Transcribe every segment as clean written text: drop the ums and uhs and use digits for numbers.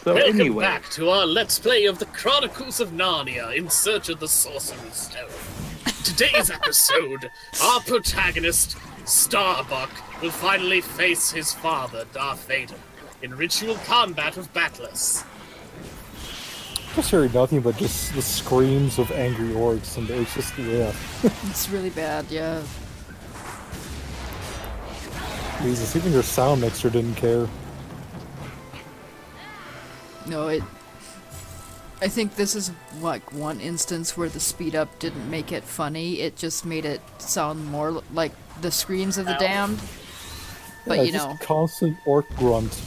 So Welcome anyway, back to our Let's Play of the Chronicles of Narnia in Search of the Sorcerer's Stone. Today's episode, our protagonist, Starbuck, will finally face his father, Darth Vader, in ritual combat with Batless. Just hearing nothing but just the screams of angry orcs, and it's just, yeah. It's really bad, yeah. Jesus, even your sound mixer didn't care. No, I think this is like one instance where the speed up didn't make it funny. It just made it sound more like the screams of the damned. But Yeah, you just know, constant orc grunt.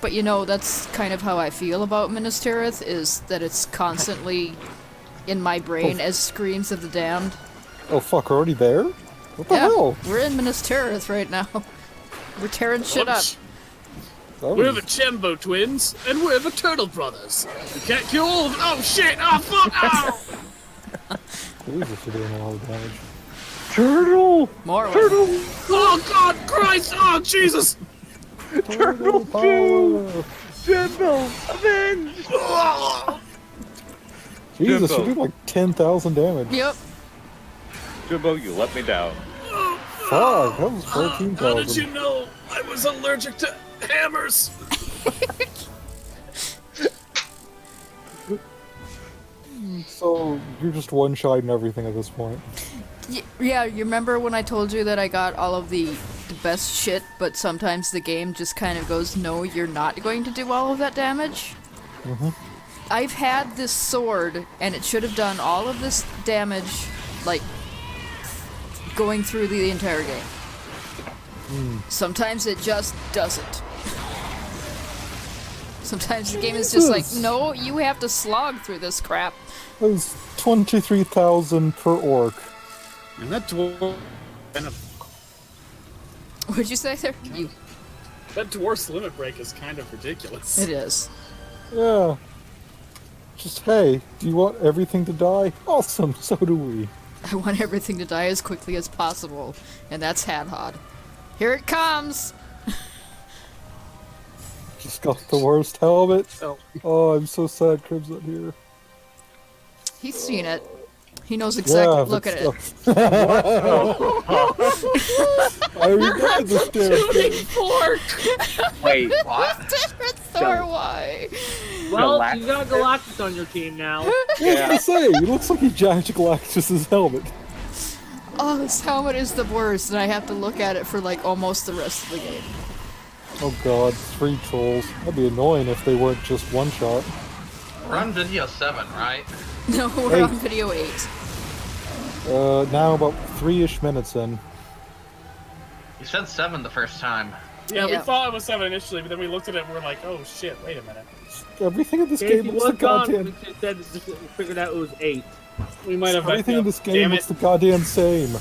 but you know, that's kind of how I feel about Minas Tirith, is that it's constantly in my brain as screams of the damned. Oh fuck, already there? What the Yeah, hell? we're in Minas Tirith right now. We're tearing shit up. That We're was- the Chambo twins, and we're the Turtle Brothers. We can't kill all of them. Oh shit! Oh fuck! Ow! Jesus, you're doing a lot of damage. turtle, More of turtle, Oh god, Christ! Oh Jesus! turtle two, Jimbo, avenge. Oh! Jesus, Jimbo. you do like 10,000 damage. Yep. Jimbo, you let me down. Fuck, that was How did 14,000. you know I was allergic to hammers? So, you're just one-shotting everything at this point. Yeah, you remember when I told you that I got all of the best shit, but sometimes the game just kind of goes, no, you're not going to do all of that damage? I've had this sword, and it should have done all of this damage, like, going through the entire game. Sometimes it just doesn't. Sometimes the game is just like, Jesus. no, you have to slog through this crap. That was 23,000 per orc. And that dwarf, What'd you say there? that dwarf's limit break is kind of ridiculous. It is. Yeah. Just, hey, do you want everything to die? Awesome, so do we. I want everything to die as quickly as possible, and that's Hadhod. Here it comes! Just got the worst helmet. Oh. Oh, I'm so sad Crib's not here. He's seen it. He knows exactly. Yeah, Look but at it. still. I regret this damn thing. Fork! Wait, what? Thor, why? Well, Galactus. you got Galactus on your team now. I was gonna say, he looks like he jacked Galactus' helmet. Oh, this helmet is the worst, and I have to look at it for like almost the rest of the game. Oh god, 3 trolls. That'd be annoying if they weren't just one shot. We're on video 7, right? No, we're Hey. on video 8. Now about 3-ish minutes in. You said 7 the first time. Yeah, we Yeah. thought it was 7 initially, but then we looked at it and we're like, oh shit, wait a minute. Everything in this Casey game looks the was gone. We goddamn... said we figured out it was 8. We might have Everything in this game Damn looks it. the goddamn same.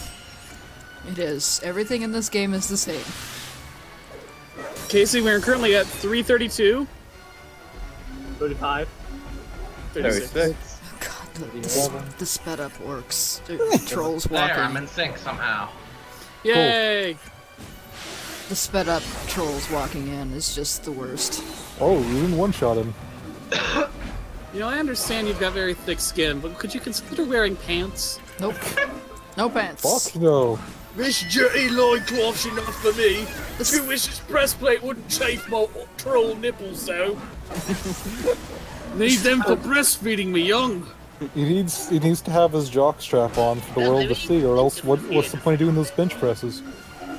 It is. Everything in this game is the same. Casey, we're currently at 332. 35. 36. 36. God, the sped up orcs. The trolls There, I'm walking. in sync somehow. Yay! The sped up trolls walking in is just the worst. Oh, you didn't one-shot him. You know, I understand you've got very thick skin, but could you consider wearing pants? Nope. No pants. Fuck no. This dirty loincloth's enough for me. You wish this breastplate wouldn't chafe my troll nipples, though. Need them for breastfeeding me young. He needs to have his jock strap on for the world to see, or else what's the point of doing those bench presses?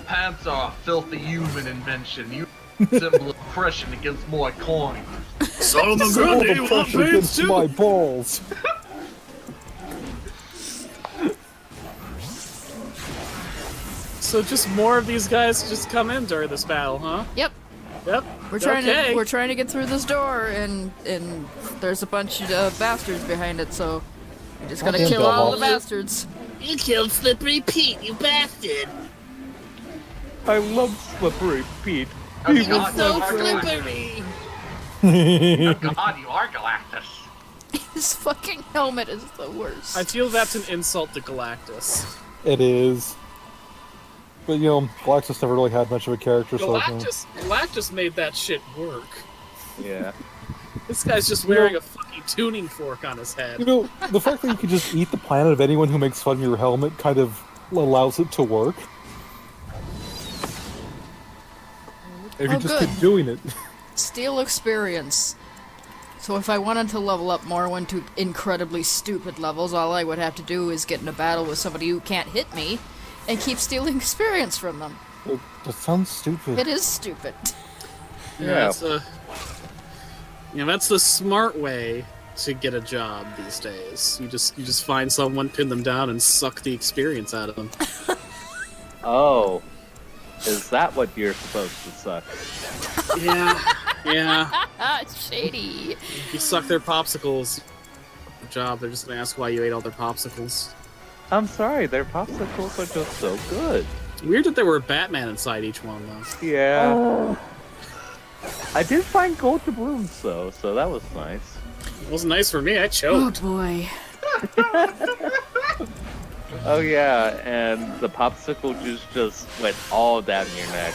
Pants are a filthy human invention. You symbol of oppression against my kind. Solomon All Grundy, the you want pressure pants against too? my balls. So just more of these guys just come in during this battle, huh? Yep. Yep. We're trying okay. to to get through this door, and there's a bunch of bastards behind it, so we're just gonna Goddamn kill all the bellhops. bastards. You killed Slippery Pete, you bastard! I love Slippery Pete. Oh, He God, was you are slippery! Galactus. God, you are Galactus. His fucking helmet is the worst. I feel that's an insult to Galactus. It is. But you know, Galactus never really had much of a character, so Galactus made that shit work. Yeah. This guy's just wearing a fucking tuning fork on his head. You know, the fact that you can just eat the planet of anyone who makes fun of your helmet kind of allows it to work. If you Oh, just good. keep doing it. Steal experience. So if I wanted to level up more, went to incredibly stupid levels, all I would have to do is get in a battle with somebody who can't hit me, and keep stealing experience from them. That sounds stupid. It is stupid. Yeah. That's the smart way to get a job these days. You just find someone, pin them down, and suck the experience out of them. Oh. Is that what you're supposed to suck? Yeah. Shady. You suck their popsicles. Good job. They're just gonna ask why you ate all their popsicles. I'm sorry, their popsicles are just so good. Weird that there were Batman inside each one, though. Yeah. I did find gold doubloons though, so that was nice. It wasn't nice for me. I Oh choked. boy. Oh yeah, and the popsicle juice just went all down your neck.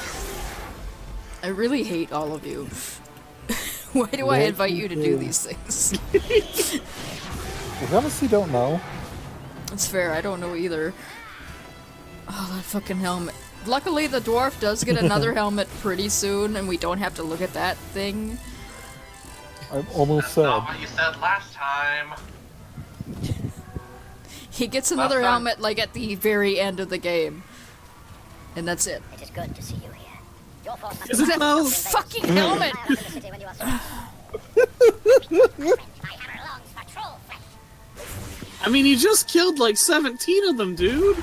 I really hate all of you. Why do I invite you to do these things? I honestly don't know. It's fair, I don't know either. Oh, that fucking helmet. Luckily, the dwarf does get another helmet pretty soon, and we don't have to look at that thing. I'm almost That's sad. not what you said last time. He gets another Last time- helmet, like, at the very end of the game. And that's it. It is good to see you here. Your force must Is it though? Fucking helmet! fly out of the city when you are strong. My hammer longs for troll flesh. I mean, you just killed like 17 of them, dude.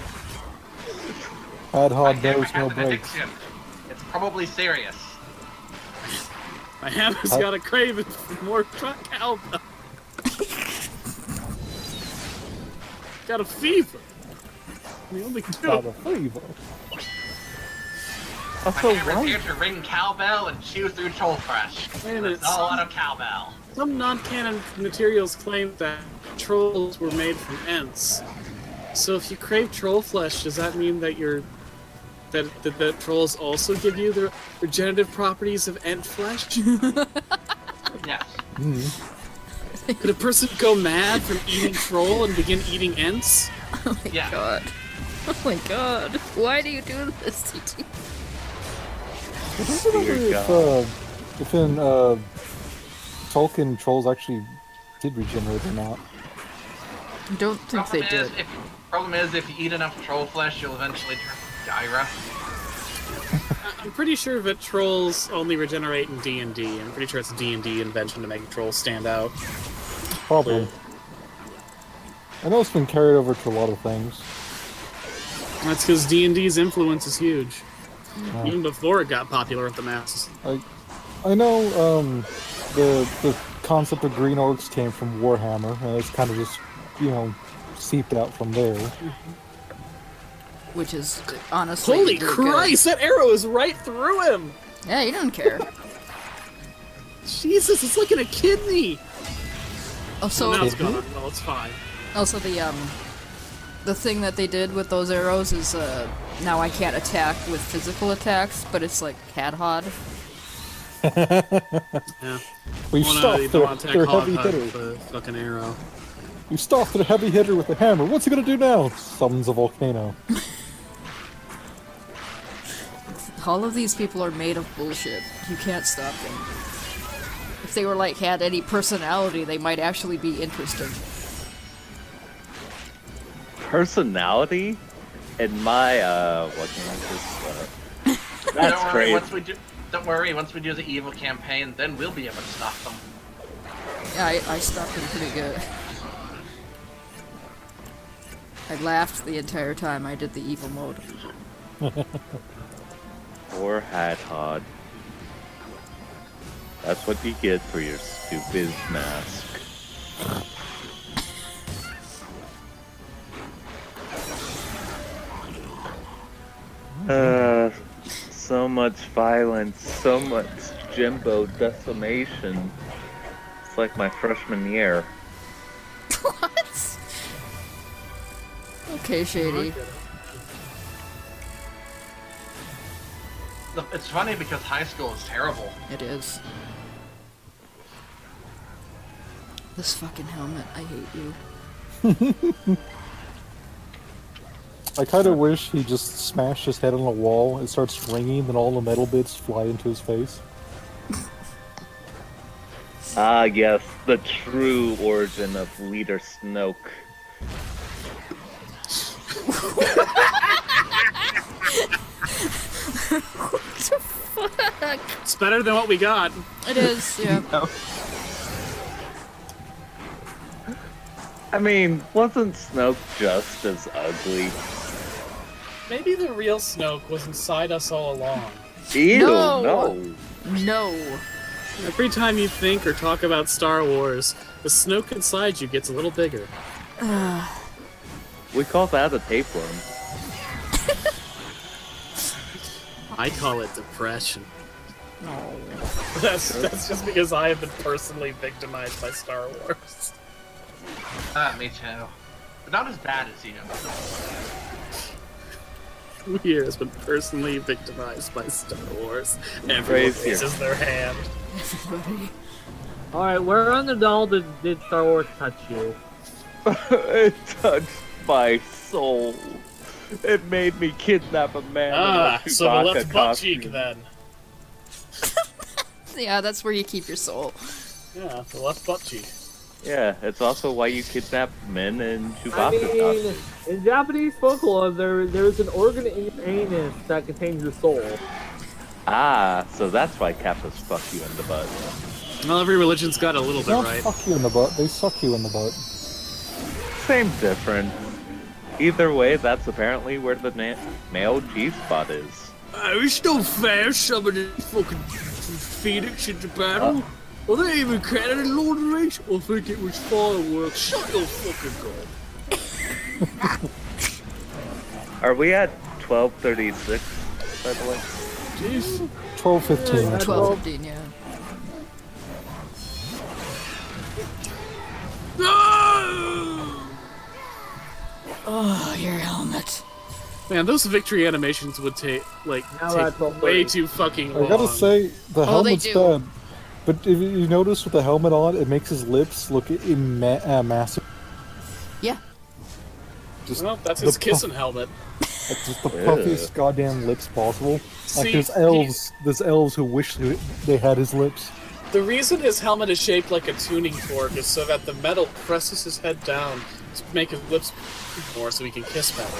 Ad My hoc hammer knows no has an breaks. addiction. It's probably serious. My hammer's got a craving for more truck cowbell. Got a fever. The only Got cure. a fever. My Also, hammer's why? here to ring cowbell and chew through troll flesh. Wait a minute. It's all out of cowbell. Some non-canon materials claim that trolls were made from ents. So if you crave troll flesh, does that mean that that trolls also give you the regenerative properties of ent flesh? Yes. Could a person go mad from eating troll and begin eating ents? Oh my Yeah. god. Oh my god. Why do you do this, TT? I don't remember if in Tolkien trolls actually did regenerate or not. I don't think they did. Problem is, if you eat enough troll flesh, you'll eventually turn Gyra. I'm pretty sure that trolls only regenerate in D&D. I'm pretty sure it's a D&D invention to make trolls stand out. Probably. I know it's been carried over to a lot of things. That's because D&D's influence is huge. Even before it got popular with the masses. I know the concept of green orcs came from Warhammer, and it's kind of just, seeped out from there. Which is honestly. Holy really good. Christ, that arrow is right through him! Yeah, you don't care. Jesus, it's like in a kidney! Also, Now it's gone. Well, it's fine. also the thing that they did with those arrows is now I can't attack with physical attacks, but it's like Hadhod. Yeah. We Well, no, stopped you their, don't want to attack their Hog heavy Hog hitter. with a fucking arrow. We stopped their heavy hitter with a hammer. What's he gonna do now? Summons a volcano. All of these people are made of bullshit. You can't stop them. If they were had any personality, they might actually be interesting. Personality? In my, what can I just, that's Don't worry, crazy. don't worry, once we do the evil campaign, then we'll be able to stop them. Yeah, I stopped them pretty good. I laughed the entire time I did the evil mode. Poor Hadhod. That's what you get for your stupid mask. So much violence, so much Jimbo decimation. It's like my freshman year. What? Okay, Shady. It's funny because high school is terrible. It is. This fucking helmet, I hate you. I kind of wish he just smashed his head on a wall, it starts ringing, then all the metal bits fly into his face. Ah, yes, the true origin of Leader Snoke. It's better than what we got. It is, yeah. I mean, wasn't Snoke just as ugly? Maybe the real Snoke was inside us all along. Ew, No! no. No. Every time you think or talk about Star Wars, the Snoke inside you gets a little bigger. We call that a tapeworm. I call it depression. No. That's just because I have been personally victimized by Star Wars. Me too. But not as bad as you. Who here has been personally victimized by Star Wars? Everyone Praise here. raises their hand. Everybody. Alright, where on the doll did Star Wars touch you? It touched my soul. It made me kidnap a man Ah, in a so the Chewbacca left butt cheek costume. then. Yeah, that's where you keep your soul. Yeah, the left butt cheek. Yeah, it's also why you kidnap men in I Chewbacca mean, costumes. in Japanese folklore, there's an organ in your anus that contains your soul. Ah, so that's why Kappas fuck you in the butt. Well, every religion's got a little They bit don't right. fuck you in the butt, they suck you in the butt. Same difference. Either way, that's apparently where the male G-spot is. It's no fair some of the fucking Phoenix into battle. Well, they even credited Lord of the Rings. I think it was fireworks. Shut your fucking goal. Are we at 1236, by the way? Jeez. 12:15. that's 12, right. 15, yeah. Oh, your helmet. Man, those victory animations would take Now we're at take 12:30. way too fucking long. I gotta say, the Oh, helmet's they do. bad. But if you notice with the helmet on, it makes his lips look massive. Yeah. Just Well, that's the his kissing helmet. just the puffiest goddamn lips possible. See, Like there's elves who wish they had his lips. The reason his helmet is shaped like a tuning fork is so that the metal presses his head down to make his lips more so he can kiss better.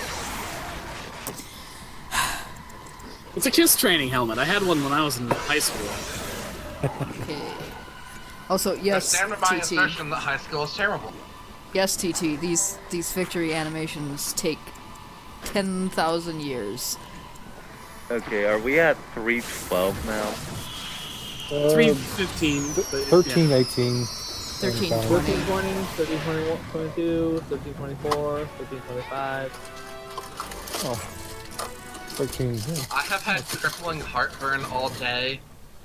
It's a kiss training helmet. I had one when I was in high school. Okay. Also, yes, Stand by my TT. assertion that high school is terrible. Yes, TT. These victory animations take 10,000 years. Okay, are we at 312 now? 315. but, 13, yeah. 18. 13, 20. 13, 20, 13, 21, 22, 13, 24, 13, 25. Oh. 13, yeah. I have had crippling heartburn all day,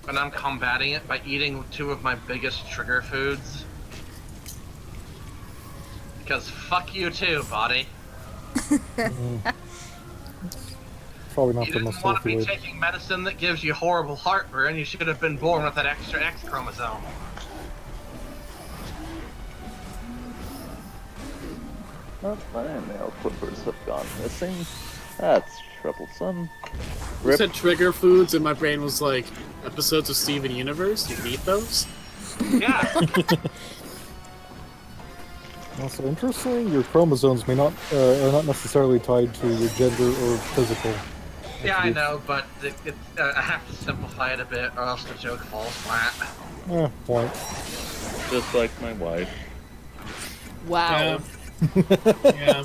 and I'm combating it by eating two of my biggest trigger foods. Because fuck you too, body. Probably not You the didn't most want to healthy be way. taking medicine that gives you horrible heartburn. You should have been born with that extra X chromosome. Oh, my nail clippers have gone missing. That's troublesome. You Rip. said trigger foods, and my brain was like, episodes of Steven Universe? You eat those? Yeah. Also interesting, your chromosomes may not are not necessarily tied to your gender or physical. Yeah, I know, but I have to simplify it a bit, or else the joke falls flat. Point. Just like my wife. Wow. Yeah.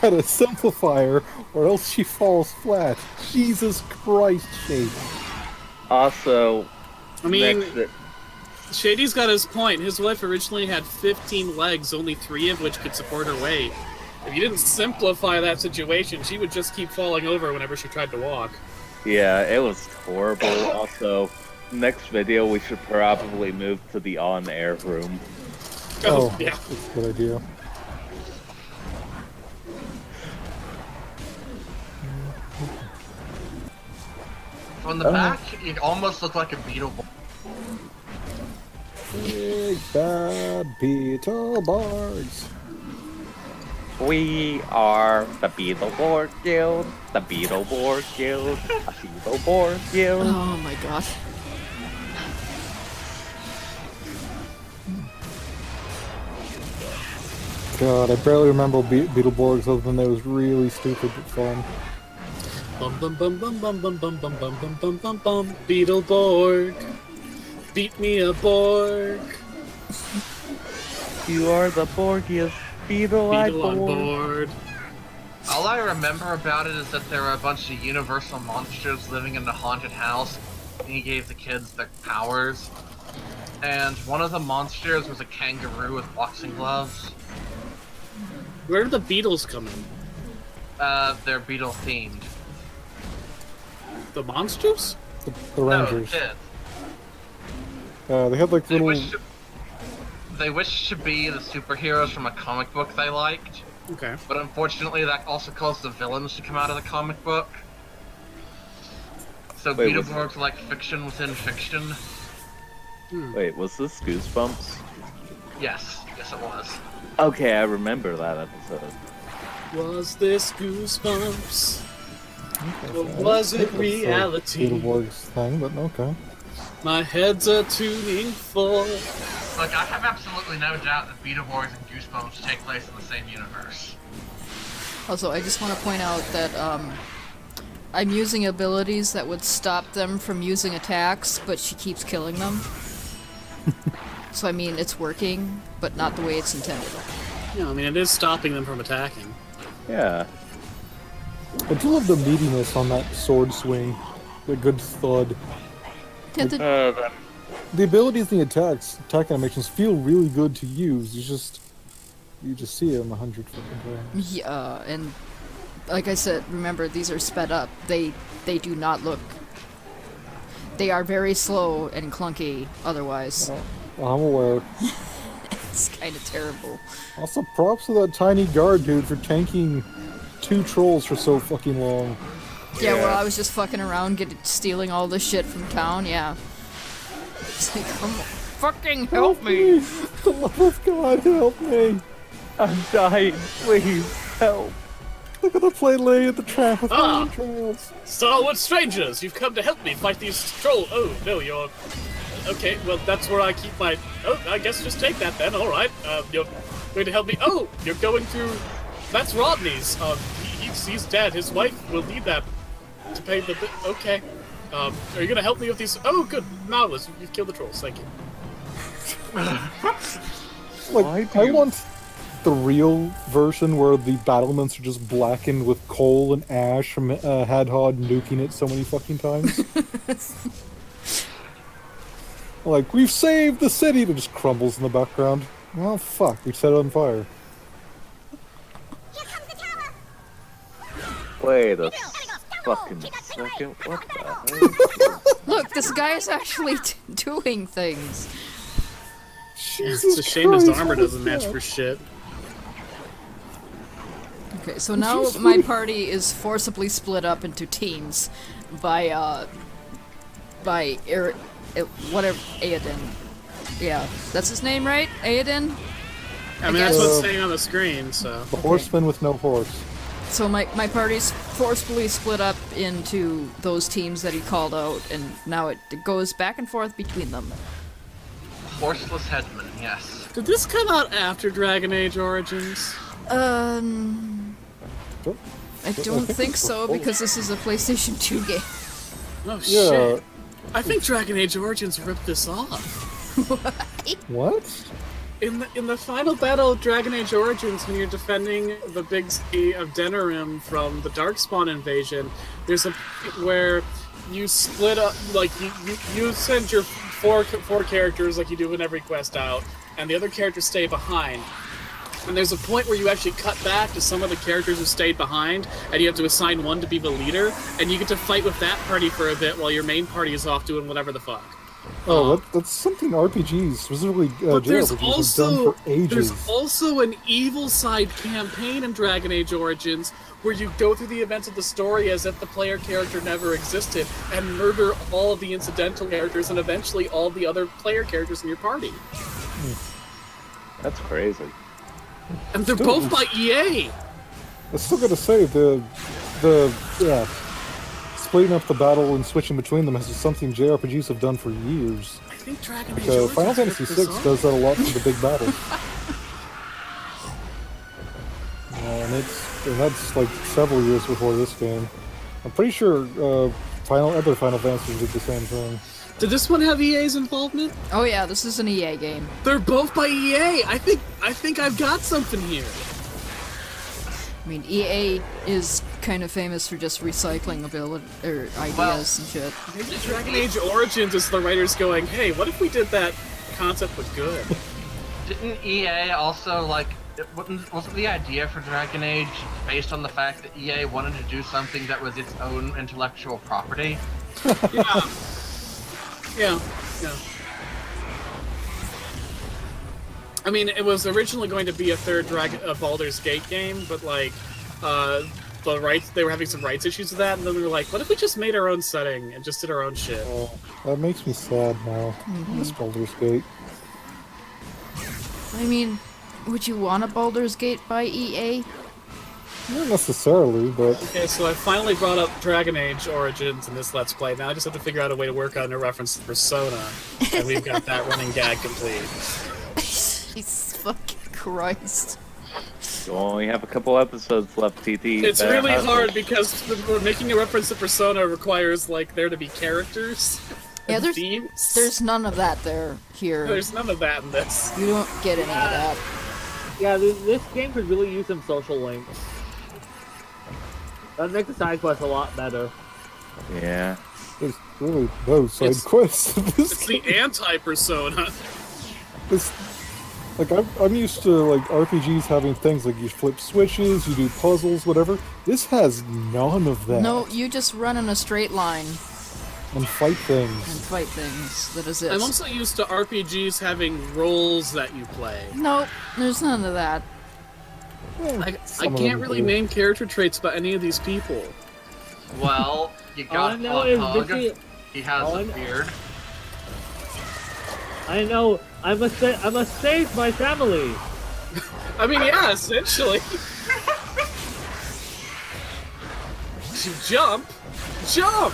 Gotta simplify her, or else she falls flat. Jesus Christ, Shade. Also, I mean, next, Shady's got his point. His wife originally had 15 legs, only 3 of which could support her weight. If you didn't simplify that situation, she would just keep falling over whenever she tried to walk. yeah, it was horrible. Also, next video we should probably move to the on-air room. Oh, yeah. that's a good idea. From the back, you almost look like a beetle. big bad Beetleborgs. We are the Beetleborg Guild, the Beetleborg Guild, a Beetleborg Guild. Oh my god. God, I barely remember Beetleborgs other than they was really stupid but fun. Bum bum bum bum bum bum bum bum bum bum bum bum bum. Beetleborg, beat me a Borg. You are the Borgiest Beetle I Beetle on bore. board. All I remember about it is that there were a bunch of universal monsters living in the haunted house, and he gave the kids their powers. And one of the monsters was a kangaroo with boxing gloves. Where did the Beatles come in? They're beetle themed. The monsters? The No, Rangers. kids. They had like They little. wish to be the superheroes from a comic book they liked, Okay. but unfortunately that also caused the villains to come out of the comic book. So Wait, was- Beetleborgs are like fiction within fiction. Wait, was this Goosebumps? Yes, yes it was. Okay, I remember that episode. Was this Goosebumps? Or Okay. was it It's a reality? Beetleborgs thing, but okay. My head's a tuning fork. Like, I have absolutely no doubt that Beetleborgs and Goosebumps take place in the same universe. Also, I just want to point out that I'm using abilities that would stop them from using attacks, but she keeps killing them. So I mean, it's working, but not the way it's intended. Yeah, I mean, it is stopping them from attacking. Yeah. I do love the meatiness on that sword swing. The good thud. Tinted. The abilities and the attack animations feel really good to use. You just see them 100 fucking times. Yeah, and like I said, remember these are sped up. They do not look. They are very slow and clunky. Otherwise, I'm aware. it's kind of terrible. Also, props to that tiny guard dude for tanking 2 trolls for so fucking long. Yeah, well, I was just fucking around, stealing all the shit from town. Yeah. It's like, come on, fucking help me! For the love of God, help me! I'm dying. Please help. Look at the play lay at the trap of Ah! trails. Stalwart strangers, you've come to help me fight these trolls. Oh, no, you're... Okay, well, that's where I keep my... Oh, I guess just take that then, alright. You're going to help me... Oh, you're going through... That's Rodney's. He's dead. His wife will need that to pay the... Okay. Are you going to help me with these... Oh, good. Marvelous. You've killed the trolls. Thank you. Why Like, do I you- want the real version where the battlements are just blackened with coal and ash from Hadhod nuking it so many fucking times. Like, we've saved the city! That just crumbles in the background. Oh fuck, we set it on fire. Here comes the tower. Wait a fucking second. What the hell? Look, this guy is actually doing things. It's Jesus a shame his Christ, armor what is doesn't match that? for shit. Okay, so now my party is forcibly split up into teams by whatever, Aiden. Yeah, that's his name, right? Aiden? I mean, that's what's guess- saying on the screen, so... The horseman with no horse. So my party's forcibly split up into those teams that he called out, and now it goes back and forth between them. Horseless headman, yes. Did this come out after Dragon Age Origins? I I don't think think it's so, before. because this is a PlayStation 2 game. Oh, Yeah. shit. I think Dragon Age Origins ripped this off. What? In the final battle of Dragon Age Origins, when you're defending the big city of Denerim from the Darkspawn invasion, there's a point where you split up, like, you send your four characters, like you do in every quest, out, and the other characters stay behind. And there's a point where you actually cut back to some of the characters who stayed behind, and you have to assign one to be the leader, and you get to fight with that party for a bit while your main party is off doing whatever the fuck. Oh, that's something RPGs, specifically But there's JRPGs, have done for ages. there's also an evil side campaign in Dragon Age Origins where you go through the events of the story as if the player character never existed and murder all of the incidental characters and eventually all the other player characters in your party. That's crazy. And they're both by EA! I still gotta say, yeah, splitting up the battle and switching between them is something JRPGs have done for years. I think Dragon Age So Final Origins Fantasy VI does that a lot for the big battles. And that's like several years before this game. I'm pretty sure other Final Fantasies did the same thing. Did this one have EA's involvement? Oh yeah, this is an EA game. They're both by EA! I think I've got something here. I mean, EA is kind of famous for just recycling ideas and shit. Maybe Dragon Age Origins is the writers going, hey, what if we did that concept but good? Didn't EA also, like, wasn't the idea for Dragon Age based on the fact that EA wanted to do something that was its own intellectual property? Yeah. I mean, it was originally going to be a third Baldur's Gate game, but like, the rights, they were having some rights issues with that, and then we were like, what if we just made our own setting and just did our own shit? Oh, that makes me sad now. This Baldur's Gate. I mean, would you want a Baldur's Gate by EA? Not necessarily, but Okay, so I finally brought up Dragon Age Origins in this Let's Play. Now I just have to figure out a way to work on a reference to Persona, and we've got that running gag complete. Jesus fucking Christ. You only have a couple episodes left, TT. It's Better really hustle. hard because making a reference to Persona requires, like, there to be characters. Yeah, and themes. there's none of that here. There's none of that in this. You don't get any of that. Yeah, this game could really use some social links. That'd make the side quest a lot better. Yeah. there's really no side It's- quests in this It's game. the anti-Persona. Like I'm used to like RPGs having things like you flip switches, you do puzzles, whatever. This has none of that. No, you just run in a straight line And fight things. and fight things. That is it. I'm also used to RPGs having roles that you play. Nope, there's none of that. I Some of can't them really do. name character traits about any of these people. Well, you All I got know is Pug. this is- He has all a I kn- beard. I know. I must save my family. I mean, yeah, essentially. Jump! Jump!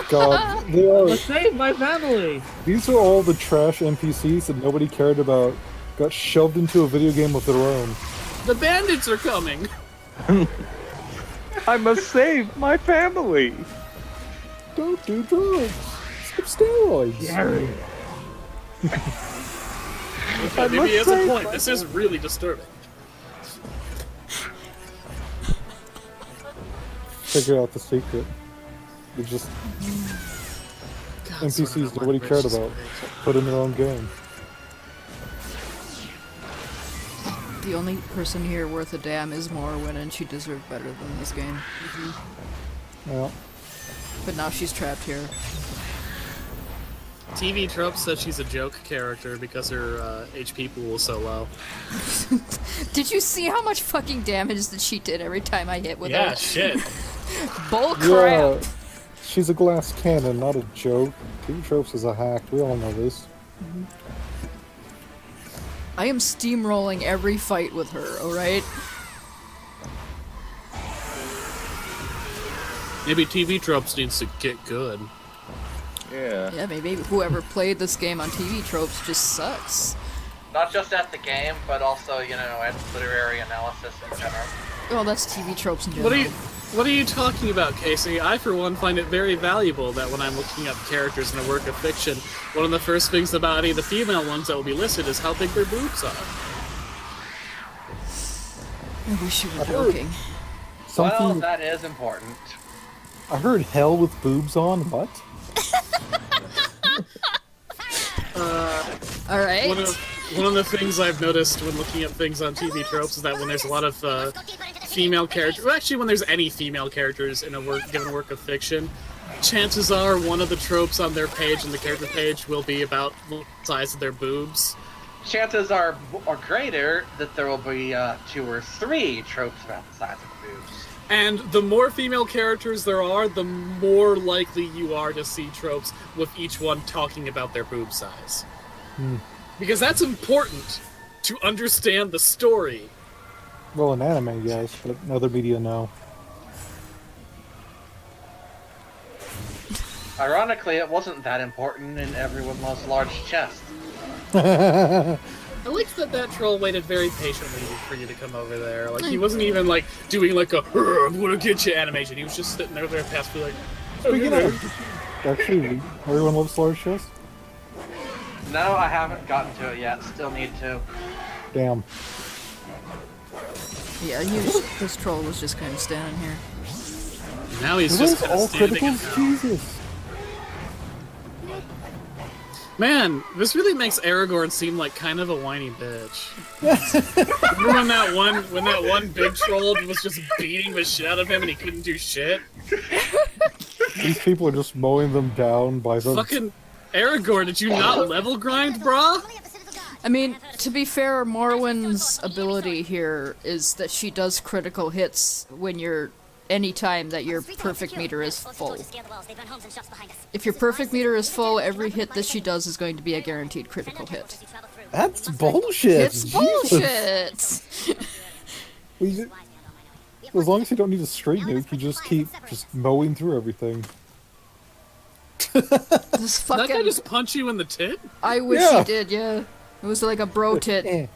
God, I must save my family. these are all the trash NPCs that nobody cared about. Got shoved into a video game of their own. The bandits are coming! I must save my family. Don't do drugs. Skip steroids. Gary. Okay, maybe he has a point. This is really disturbing. Figure out the secret. They're just God, NPCs sort of nobody like cared Rich's about. way. Put in their own game. The only person here worth a damn is Morrowind, and she deserved better than this game. Yeah. But now she's trapped here. TV Trope says she's a joke character because her HP pool is so low. Did you see how much fucking damage that she did every time I hit with Yeah, her? shit. Bull Yeah. crap! She's a glass cannon, not a joke. TV Tropes is a hack. We all know this. I am steamrolling every fight with her, alright? Maybe TV Tropes needs to get good. Yeah. Yeah, maybe whoever played this game on TV Tropes just sucks. Not just at the game, but also, you know, at literary analysis in general. Oh, that's TV Tropes in general. What are you talking about, Casey? I, for one, find it very valuable that when I'm looking up characters in a work of fiction, one of the first things about any of the female ones that will be listed is how big their boobs are. I wish you were joking. Something. Well, that is important. I heard hell with boobs on. What? Alright. One of the things I've noticed when looking at things on TV Tropes is that when there's a lot of female characters, well, actually when there's any female characters in a given work of fiction, chances are one of the tropes on their page, and the character page, will be about the size of their boobs. Chances are greater that there will be 2 or 3 tropes about the size of the boobs. And the more female characters there are, the more likely you are to see tropes with each one talking about their boob size. Because that's important to understand the story. Well, in anime, yes, but in other media, no. Ironically, it wasn't that important, and everyone loves large chests. I like that troll waited very patiently for you to come over there. Like, he wasn't even, like, doing, like, a, I'm gonna get you animation. He was just sitting there past me, like, Speaking of, actually, everyone loves large chests? No, I haven't gotten to it yet. Still need to. Damn. Yeah, this troll was just kind of standing here. now he's Are just those kinda all standing criticals? Jesus. Man, this really makes Aragorn seem like kind of a whiny bitch. Remember when that one big troll was just beating the shit out of him and he couldn't do shit? These people are just mowing them down by the... Fucking Aragorn, did you not level grind, brah? I mean, to be fair, Morwen's ability here is that she does critical hits when anytime that your perfect meter is full. If your perfect meter is full, every hit that she does is going to be a guaranteed critical hit. That's bullshit! It's Jesus. bullshit! As long as you don't need a straight nuke, you just keep mowing through everything. This Did that guy fucking... just punch you in the tit? I wish Yeah. he did, yeah. It was like a bro tit.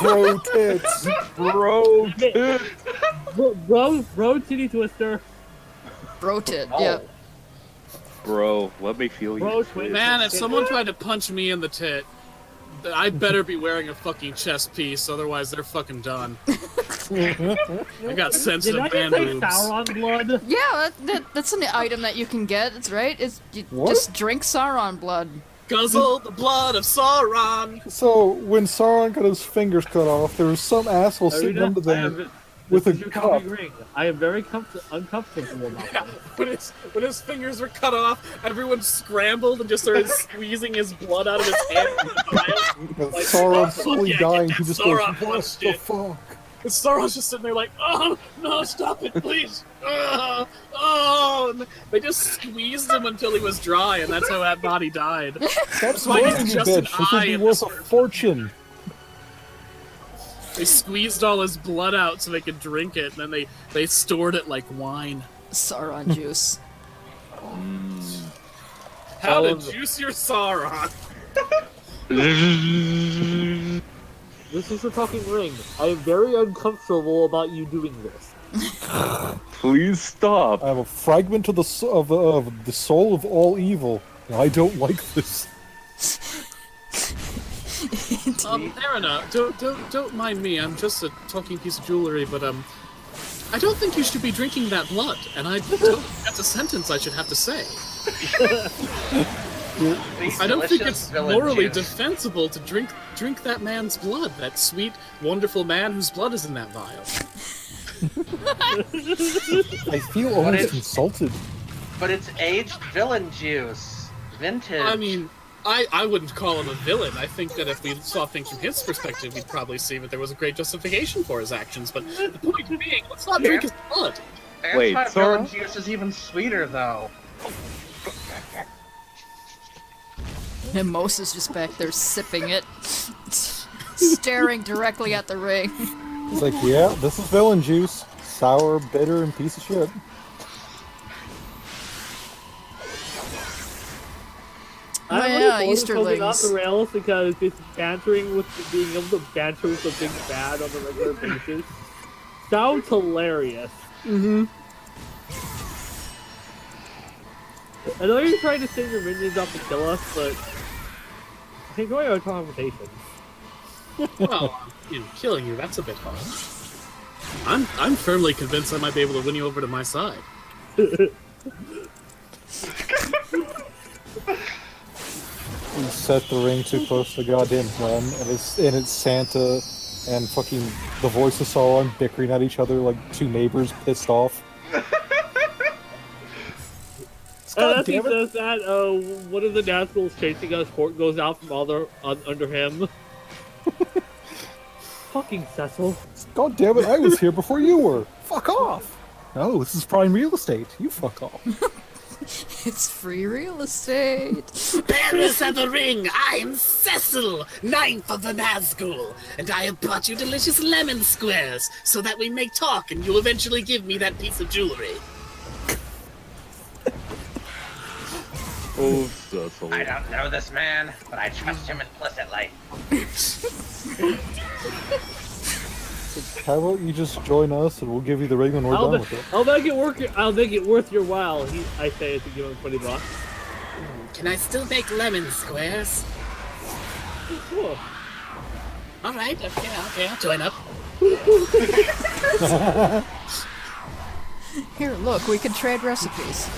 Bro tits! Bro, Bro, titty twister. Bro tit, yeah. bro, let me feel Bro, you. twin. Man, if someone tried to punch me in the tit, I better be wearing a fucking chest piece, otherwise they're fucking done. I got Did sensitive I man just say boobs. Sauron blood? Yeah, that's an item that you can get, it's right? You What? just drink Sauron blood. Guzzle the blood of Sauron! So, when Sauron got his fingers cut off, there was some asshole sitting under there with a cup. Ring. I am very uncomfortable about that. When his fingers were cut off, everyone scrambled and just started squeezing his blood out of his hand. And Like, Sauron's oh, slowly yeah, dying, yeah, he just Sauron goes, what punched the it." fuck? And Sauron's just sitting there like, oh, no, stop it, please. Oh. And they just squeezed him until he was dry, and that's how that body died. Stop why he's smoking, you just an bitch! This eye would be in worth this a room. fortune! They squeezed all his blood out so they could drink it, and then they stored it like wine. Sauron juice. How to juice your Sauron. This is a talking ring. I am very uncomfortable about you doing this. Please stop. I have a fragment of the soul of all evil. And I don't like this. Arana, don't mind me. I'm just a talking piece of jewelry, but I don't think you should be drinking that blood, and I don't think that's a sentence I should have to say. I don't think it's morally defensible to drink that man's blood, that sweet, wonderful man whose blood is in that vial. I feel almost insulted. But it's aged villain juice. Vintage. I mean, I wouldn't call him a villain. I think that if we saw things from his perspective, we'd probably see that there was a great justification for his actions. But the point being, let's not drink his blood. Wait, Anti-villain Sauron? juice is even sweeter, though. And Moses just back there sipping it, staring directly at the ring. He's like, yeah, this is villain juice. Sour, bitter, and piece of shit. Oh I'm yeah, looking forward to off Easterlings. the rails because it's bantering with being able to banter with the big bad on a regular basis. Sounds hilarious. Mm-hmm. I know you're trying to send your minions off to kill us, but I enjoy our conversations. Well, killing you, that's a bit hard. I'm firmly convinced I might be able to win you over to my side. We set the ring too close to the goddamn gun, and it's Santa and fucking the voice of Sauron bickering at each other like two neighbors pissed off. God As he damn it. says that, one of the Nazguls chasing us, Port goes out from under him. Fucking Cecil. God damn it, I was here before you were. Fuck off. No, this is prime real estate. You fuck off. It's free real estate. Paris at the ring, I'm Cecil, ninth of the Nazgul, and I have brought you delicious lemon squares so that we may talk and you'll eventually give me that piece of jewelry. Oh, Cecil. I don't know this man, but I trust him implicitly. How about you just join us and we'll give you the ring when we're done with it? I'll make it work. I'll make it worth your while. I say to give him $20. Can I still make lemon squares? Cool. Alright, okay, I'll join up. Here, look, we can trade recipes.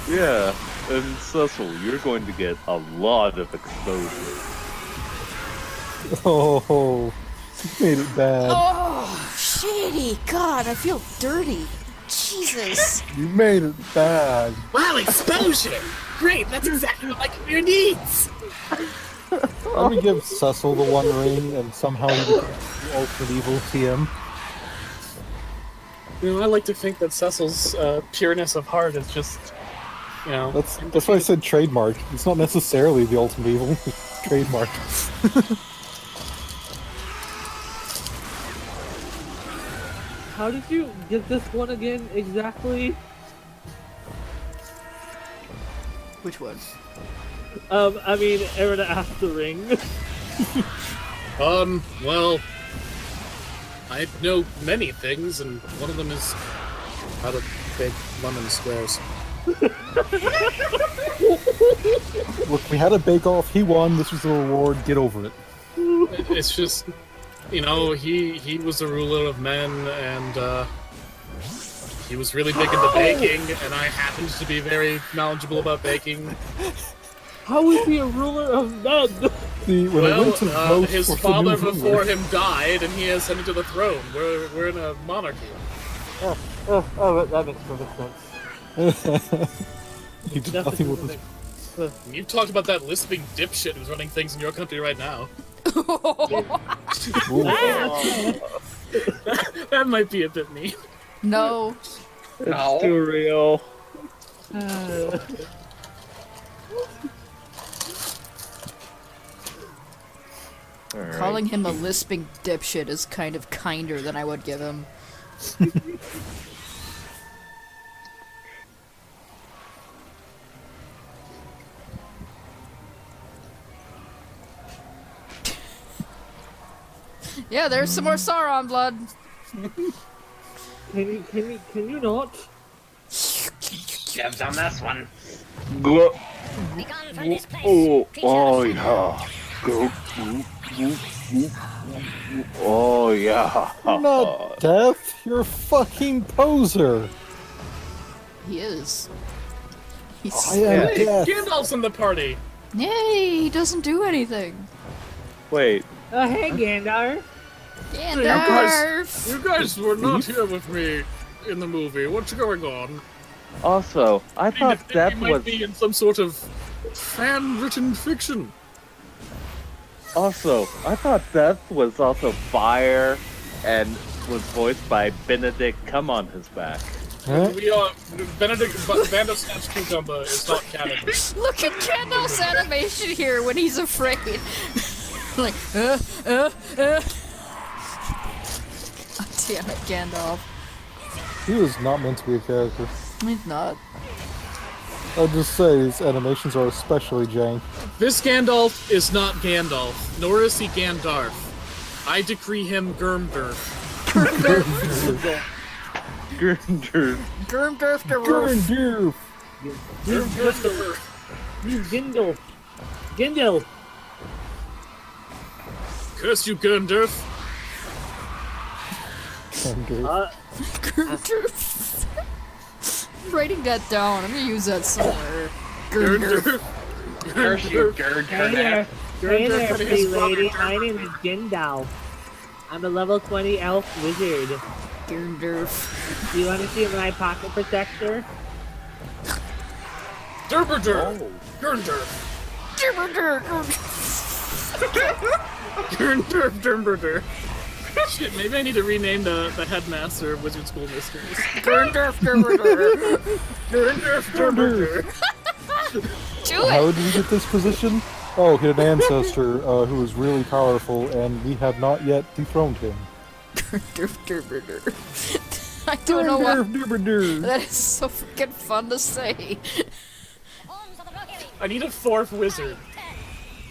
Yeah, and Cecil, you're going to get a lot of exposure. Oh, you made it bad. Oh, shitty. God, I feel dirty. Jesus. You made it bad. Wow, exposure! Great, that's exactly what my career needs! Let me give Cecil the one ring and somehow he becomes the ultimate evil TM. You know, I like to think that Cecil's pureness of heart is just, you know... That's why I said trademark. It's not necessarily the ultimate evil. It's trademark. How did you get this one again exactly? Which one? I mean, Aaron asked the ring. Well, I know many things, and one of them is how to bake lemon squares. Look, we had a bake-off. He won. This was the reward. Get over it. It's just, you know, he was a ruler of men, and he was really big into baking, and I happened to be very knowledgeable about baking. How is he a ruler of men? See, when I went to vote His for the father new before ruler- him died, and he ascended to the throne. We're in a monarchy. That makes perfect sense. He did nothing with his... You talked about that lisping dipshit who's running things in your country right now. That might be a bit mean. No. No. Too real. Alright. Calling him a lisping dipshit is kind of kinder than I would give him. Yeah, there's some more Sauron blood. Can you not? Dibs on this one. Go. Be gone from this place. Oh, Creature oh of yeah. Go. Oh yeah. You're not deaf. You're a fucking poser. He is. He's... I am Hey, deaf. Gandalf's in the party! Yay, he doesn't do anything. Wait. Hey, Gandalf. Gandalf! You guys were not here with me in the movie. What's going on? Also, I thought Maybe that might was. be in some sort of fan-written fiction. Also, I thought Death was also fire, and was voiced by Benedict Cumberbatch. Huh? We are Benedict Bandersnatch Cucumber is not canon. Look at Gandalf's animation here when he's afraid. Like, Oh, damn it, Gandalf. He was not meant to be a character. He's not. I'll just say his animations are especially jank. This Gandalf is not Gandalf, nor is he Gandarf. I decree him Gurmdurf. Gurnder. Gurmdurf Gurndurf. Gurmdurf. You Gindel. Curse you, Gurmdurf. Gurmdurf. I'm writing that down. I'm gonna use that somewhere. Gurmdurf. Curse you, Gerd. Hey there, Gurmdurf and pretty his brother lady. My name is Gandalf. I'm a level 20 elf wizard. Gurmdurf. Do you want to see my pocket protector? Durberdurf. Gurmdurf. Gurmdurf, Durberdurf. Shit, maybe I need to rename the headmaster of Wizard School Mysteries. Do How it! did we get this position? Oh, he had an ancestor who was really powerful, and we have not yet dethroned him. I don't know why. Derp. That is so freaking fun to say. Forms of the Valkyrie. I need a fourth wizard.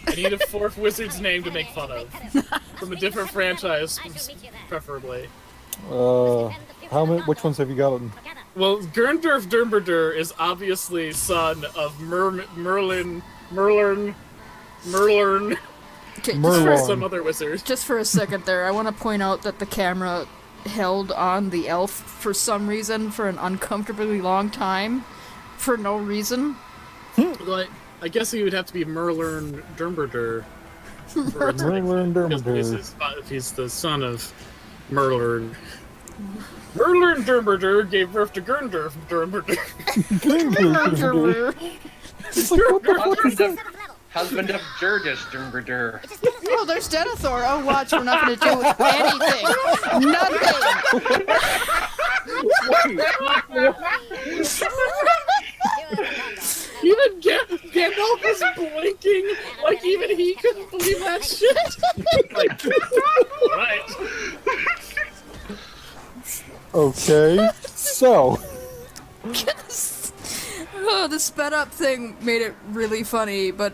I need a fourth wizard's name to make fun of. From a different franchise, preferably. How many? Which ones have you gotten? Well, Gurndorf Dermberder is obviously son of Merlin. Okay, Merlon. Some other wizard. just for a second there, I want to point out that the camera held on the elf for some reason for an uncomfortably long time. For no reason. Like, I guess he would have to be Merlin Dermberder. Merlin Dermberder. If he's the son of Merlin. Merlin Dermberder gave birth to Gurndorf Dermberder. It's like, what the fuck is that? Husband of Jurgis Dumberdur. Oh, there's Denethor. Oh, watch, we're not going to do anything. Nothing. Even Gandalf is blinking like even he couldn't believe that shit. Like, alright. Okay, so Oh, the sped up thing made it really funny, but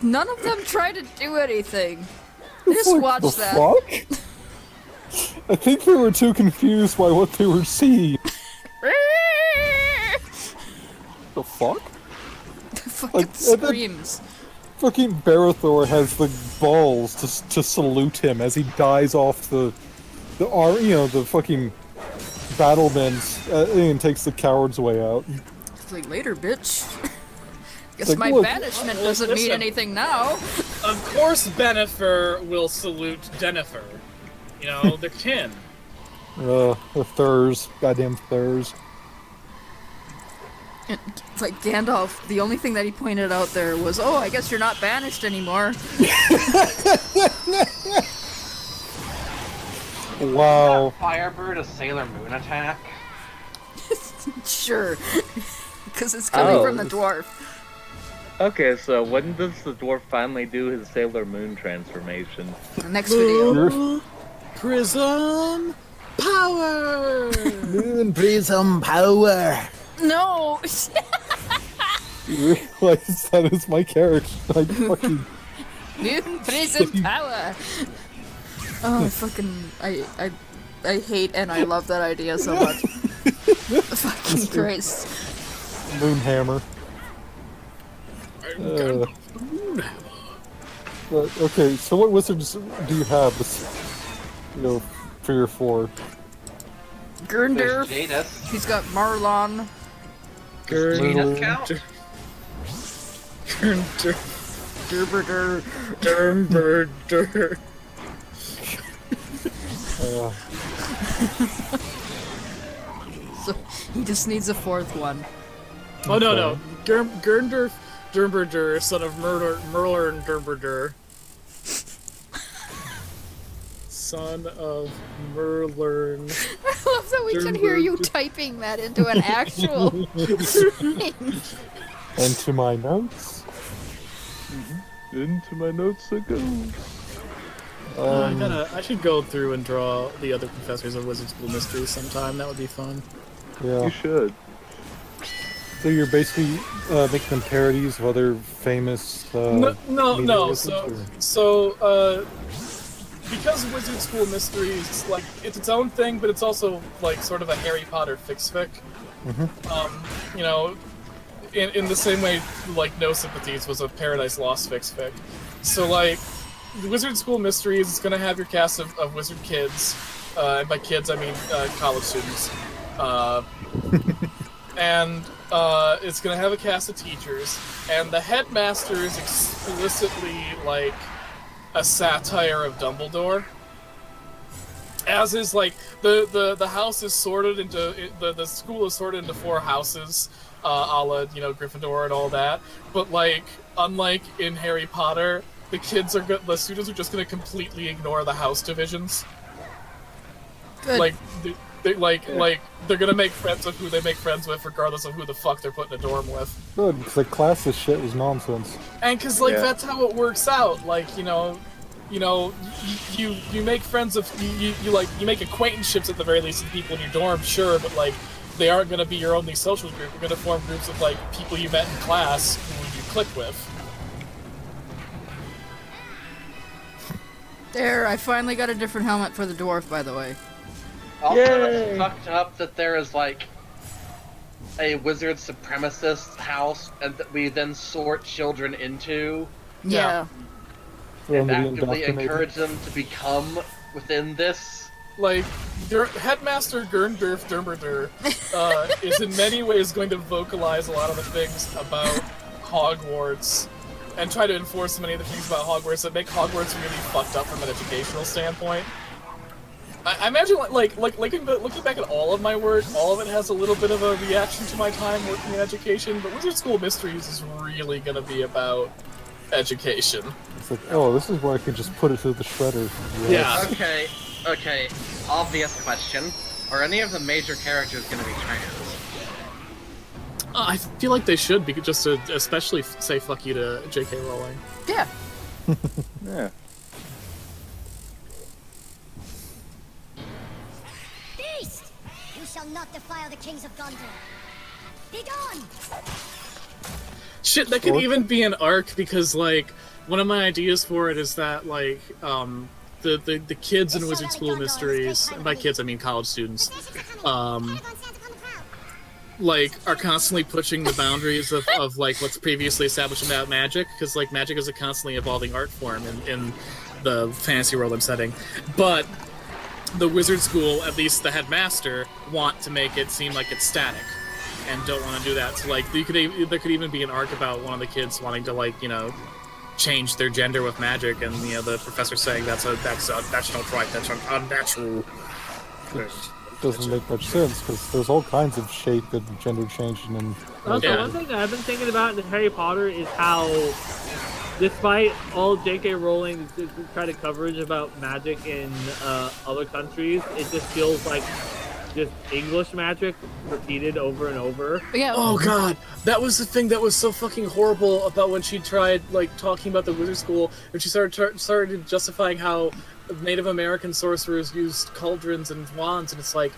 none of them tried to do anything. They just like, watched the that. fuck? I think they were too confused by what they were seeing. The fuck? Fucking Like, screams. Fucking Barathor has the balls to salute him as he dies off the fucking battlements and takes the coward's way out. It's like, later, bitch. Guess like, my look- banishment doesn't mean anything now. Of course Benifer will salute Denifer. You know, they're kin. The Thurs. Goddamn Thurs. It's like Gandalf, the only thing that he pointed out there was, oh, I guess you're not banished anymore. Wow. Firebird a Sailor Moon attack? Sure. Because it's coming from the dwarf. Okay, so when does the dwarf finally do his Sailor Moon transformation? Next video. You're- Prism power. Moon Prism Power. No! You realize that is my character. I fucking. New prison power! Oh, I hate and I love that idea so much. Fucking Christ. Moonhammer. But, okay, so what wizards do you have? You know, 3 or 4. There's Gurndorf, Jadis. he's got Marlon. Jadis count? Derberder. Dermberder. So he just needs a 4th one. Oh no. Gurndorf Dermberder, son of Merlin Dermberder. Son of Merlin. I love that we can hear you typing that into an actual thing. And to my notes. Into my notes it goes. I should go through and draw the other professors of Wizard School Mysteries sometime. That would be fun. Yeah. You should. So you're basically making them parodies of other famous. No. media wizards, So, because Wizard School Mysteries, like, it's its own thing, but it's also like sort of a Harry Potter fic. You know, in the same way, like, No Sympathies was a Paradise Lost fic. So, like, the Wizard School Mysteries is going to have your cast of wizard kids, and by kids I mean college students, and it's going to have a cast of teachers, and the headmaster is explicitly like a satire of Dumbledore. As is, like, the house is sorted into the school is sorted into 4 houses, a la, you know, Gryffindor and all that. But, like, unlike in Harry Potter, the students are just gonna completely ignore the house divisions. Good. Like they're gonna make friends with who they make friends with, regardless of who the fuck they're put in a dorm with. Good, because the classist shit was nonsense. And cause like Yeah. that's how it works out. Like you make friends with you make acquaintanceships at the very least with people in your dorm, sure, but like they aren't gonna be your only social group. You're gonna form groups of like people you met in class who you click with. There, I finally got a different helmet for the dwarf, by the way. Also, Yay. it's fucked up that there is like a wizard supremacist house, and that we then sort children into Yeah. For them and to be actively indoctrinated. encourage them to become within this. Like, Headmaster Gurndurf Dermerder is in many ways going to vocalize a lot of the things about Hogwarts and try to enforce many of the things about Hogwarts that make Hogwarts really fucked up from an educational standpoint. I imagine, looking back at all of my work, all of it has a little bit of a reaction to my time working in education, but Wizard School Mysteries is really going to be about education. It's like, oh, this is where I can just put it through the shredder. Yeah. Okay, obvious question. Are any of the major characters gonna be trans? I feel like they should, because just to especially say fuck you to J.K. Rowling. Yeah. Yeah. Beast! You shall not defile the kings of Gondor. Be gone! Shit, that could even be an arc, because, like, one of my ideas for it is that, like, the kids in Wizard School Mysteries, and by kids I mean college students, like, are constantly pushing the boundaries of like, what's previously established about magic, because, like, magic is a constantly evolving art form in the fantasy world I'm setting. But the Wizard School, at least the headmaster, want to make it seem like it's static, and don't want to do that. So, like, there could even be an arc about one of the kids wanting to, like, change their gender with magic, and the professor saying that's not right, that's unnatural. Doesn't make much sense, because there's all kinds of shape and gender changing and... Also, Yeah. one thing that I've been thinking about in Harry Potter is how, despite all J.K. Rowling's kind of coverage about magic in other countries, it just feels like just English magic repeated over and over. Yeah. Oh god, that was the thing that was so fucking horrible about when she tried, like, talking about the Wizard School, and she started justifying how Native American sorcerers used cauldrons and wands, and it's like,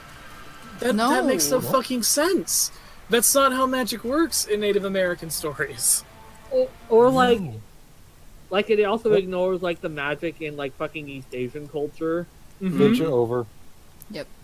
that makes no fucking sense. That's not how magic works in Native American stories. Or like it also ignores like the magic in like fucking East Asian culture. Ninja over. Yep.